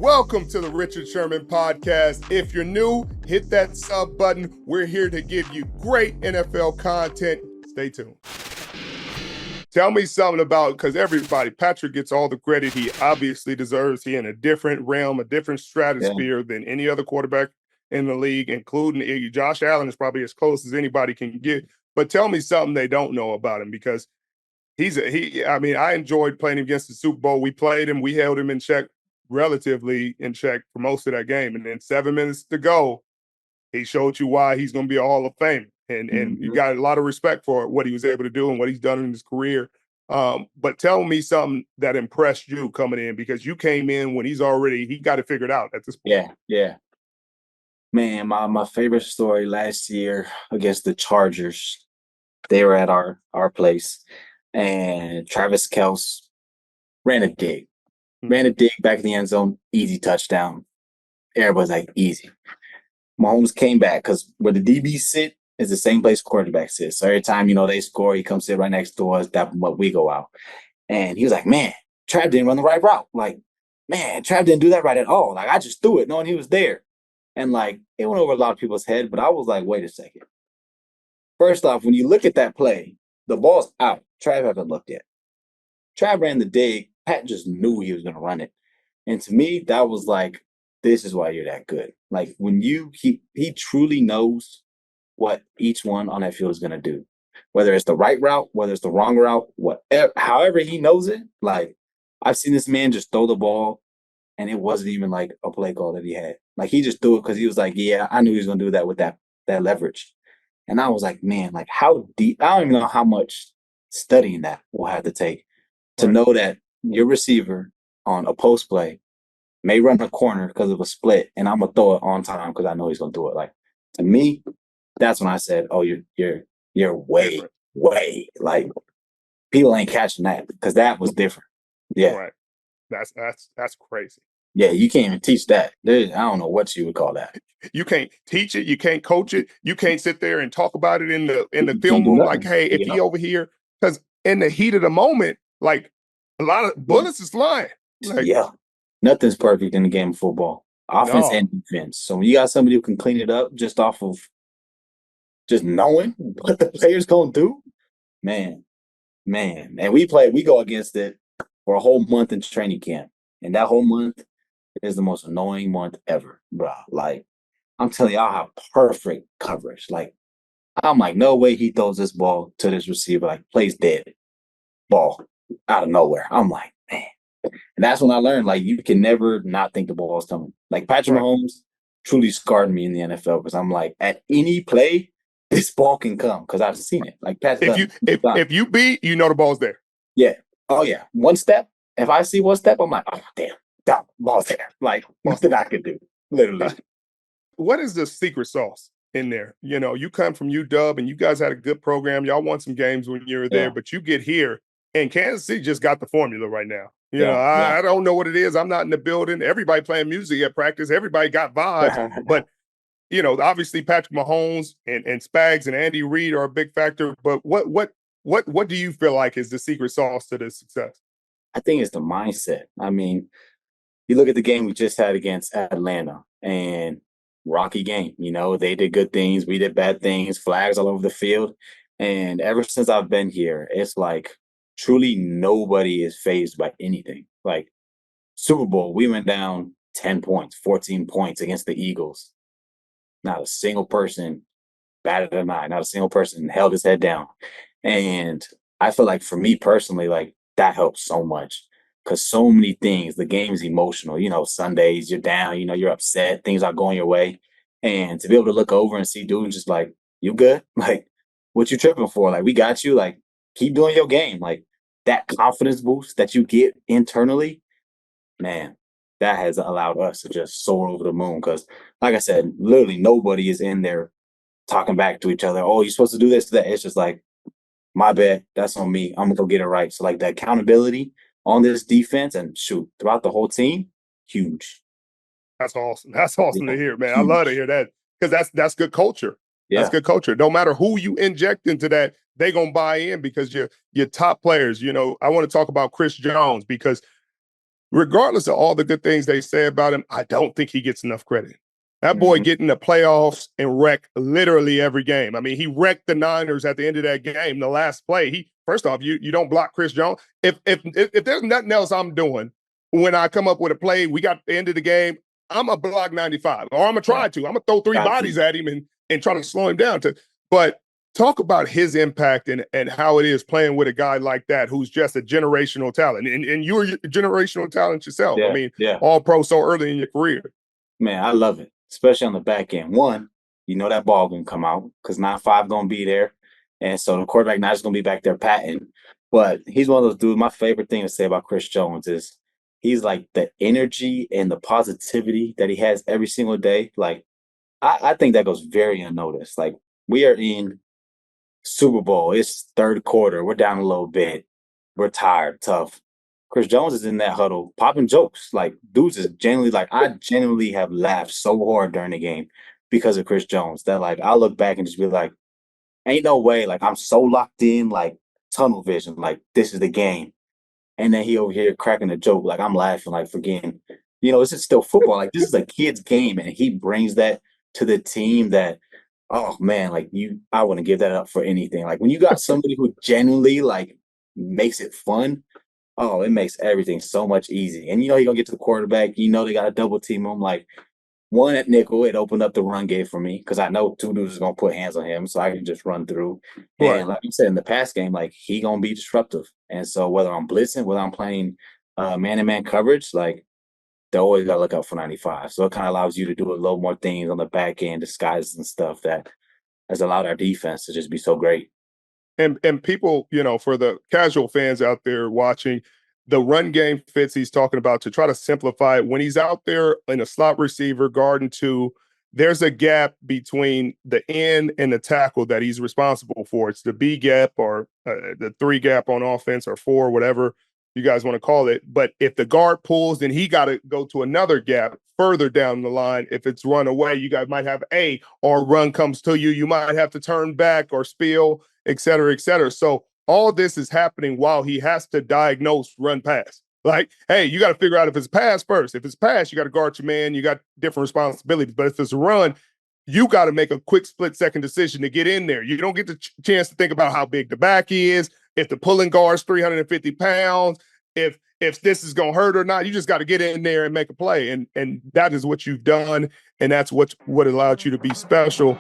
Welcome to the Richard Sherman podcast. If you're new, hit that sub button. We're here to give you great NFL content. Stay tuned. Tell me something about, because Patrick gets all the credit he obviously deserves. He in a different realm, a different stratosphere than any other quarterback in the league, including Josh Allen is probably as close as anybody can get. But tell me something they don't know about him, because I enjoyed playing him against the Super Bowl. We played him. We held him in check, relatively in check for most of that game. And then 7 minutes to go, he showed you why he's going to be a Hall of Famer. And you got a lot of respect for what he was able to do and what he's done in his career. But tell me something that impressed you coming in, because you came in when he got it figured out at this point. Yeah. Man, my favorite story last year against the Chargers, they were at our place, and Travis Kelce ran a dig back in the end zone, easy touchdown. Everybody's like, easy. Mahomes came back, because where the DBs sit is the same place quarterback sits. So every time, they score, he comes sit right next to us. That's what we go out. And he was like, man, Trav didn't run the right route. Like, man, Trav didn't do that right at all. Like, I just threw it knowing he was there. And, like, it went over a lot of people's head, but I was like, wait a second. First off, when you look at that play, the ball's out. Trav haven't looked yet. Trav ran the dig. Pat just knew he was going to run it. And to me, that was like, this is why you're that good. Like, when he truly knows what each one on that field is going to do. Whether it's the right route, whether it's the wrong route, whatever, however he knows it. Like, I've seen this man just throw the ball, and it wasn't even like a play call that he had. Like, he just threw it because he was like, yeah, I knew he was going to do that with that leverage. And I was like, man, like, how deep? I don't even know how much studying that will have to take to know that your receiver on a post play may run a corner because of a split, and I'm gonna throw it on time because I know he's gonna do it. Like, to me, that's when I said, oh, you're way like, people ain't catching that, because that was different. Yeah, right. That's crazy. Yeah, you can't even teach that. I don't know what you would call that. You can't teach it. You can't coach it. You can't sit there and talk about it in the film room like, hey, if he over here, because in the heat of the moment, like, a lot of bullets is flying. Like, nothing's perfect in the game of football, offense and defense. So when you got somebody who can clean it up just off of just knowing what the player's going to do, man. And we go against it for a whole month in training camp. And that whole month is the most annoying month ever, bro. Like, I'm telling you, I'll have perfect coverage. Like, I'm like, no way he throws this ball to this receiver, like, plays dead. Ball out of nowhere. I'm like, man. And that's when I learned, like, you can never not think the ball's coming. Like, Patrick Mahomes truly scarred me in the NFL, because I'm like, at any play, this ball can come, because I've seen it. Like, if you beat, the ball's there. Yeah. Oh, yeah. One step. If I see one step, I'm like, oh, damn, that ball's there. Like, nothing I can do, literally. What is the secret sauce in there? You come from UW, and you guys had a good program. Y'all won some games when you were there, but you get here, and Kansas City just got the formula right now. I don't know what it is. I'm not in the building. Everybody playing music at practice. Everybody got vibes. But, obviously Patrick Mahomes and Spags and Andy Reid are a big factor. But what do you feel like is the secret sauce to this success? I think it's the mindset. I mean, you look at the game we just had against Atlanta, and rocky game. They did good things. We did bad things. Flags all over the field. And ever since I've been here, it's like, truly nobody is fazed by anything. Like, Super Bowl, we went down 10 points, 14 points against the Eagles. Not a single person batted an eye. Not a single person held his head down. And I feel like, for me personally, like, that helps so much, because so many things, the game's emotional. Sundays, you're down, you're upset, things are going your way. And to be able to look over and see dudes just like, you good? Like, what you tripping for? Like, we got you. Like, keep doing your game. Like, that confidence boost that you get internally, man, that has allowed us to just soar over the moon. Because, like I said, literally nobody is in there talking back to each other. Oh, you're supposed to do this, that. It's just like, my bad, that's on me. I'm going to go get it right. So, like, the accountability on this defense and throughout the whole team, huge. That's awesome. That's awesome to hear, man. Huge. I love to hear that, because that's good culture. That's good culture. No matter who you inject into that, they're going to buy in, because your top players, I want to talk about Chris Jones, because regardless of all the good things they say about him, I don't think he gets enough credit. That boy get in the playoffs and wreck literally every game. I mean, he wrecked the Niners at the end of that game, the last play. First off, you don't block Chris Jones. If there's nothing else I'm doing when I come up with a play, we got the end of the game, I'm a block 95, or I'm gonna try to. I'm gonna throw three bodies at him and try to slow him down. But talk about his impact and how it is playing with a guy like that who's just a generational talent. And you're a generational talent yourself. Yeah, I mean, yeah. all pro so early in your career. Man, I love it, especially on the back end. One, you know that ball gonna come out because 9-5 gonna be there. And so the quarterback not just gonna be back there patting. But he's one of those dudes. My favorite thing to say about Chris Jones is he's like the energy and the positivity that he has every single day. Like, I think that goes very unnoticed. Like, we are in Super Bowl. It's third quarter. We're down a little bit. We're tired, tough. Chris Jones is in that huddle popping jokes. Like, dudes is genuinely like, I genuinely have laughed so hard during the game because of Chris Jones that like I look back and just be like, ain't no way. Like, I'm so locked in, like tunnel vision. Like, this is the game. And then he over here cracking a joke. Like, I'm laughing, like forgetting, this is still football. Like, this is a kid's game. And he brings that to the team that, oh man, like I wouldn't give that up for anything. Like, when you got somebody who genuinely like makes it fun, oh, it makes everything so much easy. And you're gonna get to the quarterback, they gotta double team him. Like, one at nickel, it opened up the run game for me because I know two dudes is gonna put hands on him, so I can just run through. Right. And like you said in the pass game, like he gonna be disruptive. And so whether I'm blitzing, whether I'm playing man-to-man coverage, like they always gotta look out for 95. So it kind of allows you to do a little more things on the back end, disguises and stuff that has allowed our defense to just be so great. And people, for the casual fans out there watching, the run game fits he's talking about, to try to simplify it, when he's out there in a slot receiver guarding two, there's a gap between the end and the tackle that he's responsible for. It's the B gap or the 3 gap on offense, or 4, whatever you guys want to call it. But if the guard pulls, then he got to go to another gap further down the line. If it's run away, you guys might have or run comes to you, you might have to turn back or spill, et cetera, et cetera. So all this is happening while he has to diagnose run pass. Like, hey, you got to figure out if it's pass first. If it's pass, you got to guard your man. You got different responsibilities. But if it's a run, you got to make a quick split-second decision to get in there. You don't get the chance to think about how big the back is, if the pulling guard's 350 pounds, if this is going to hurt or not. You just got to get in there and make a play. And that is what you've done, and that's what allowed you to be special.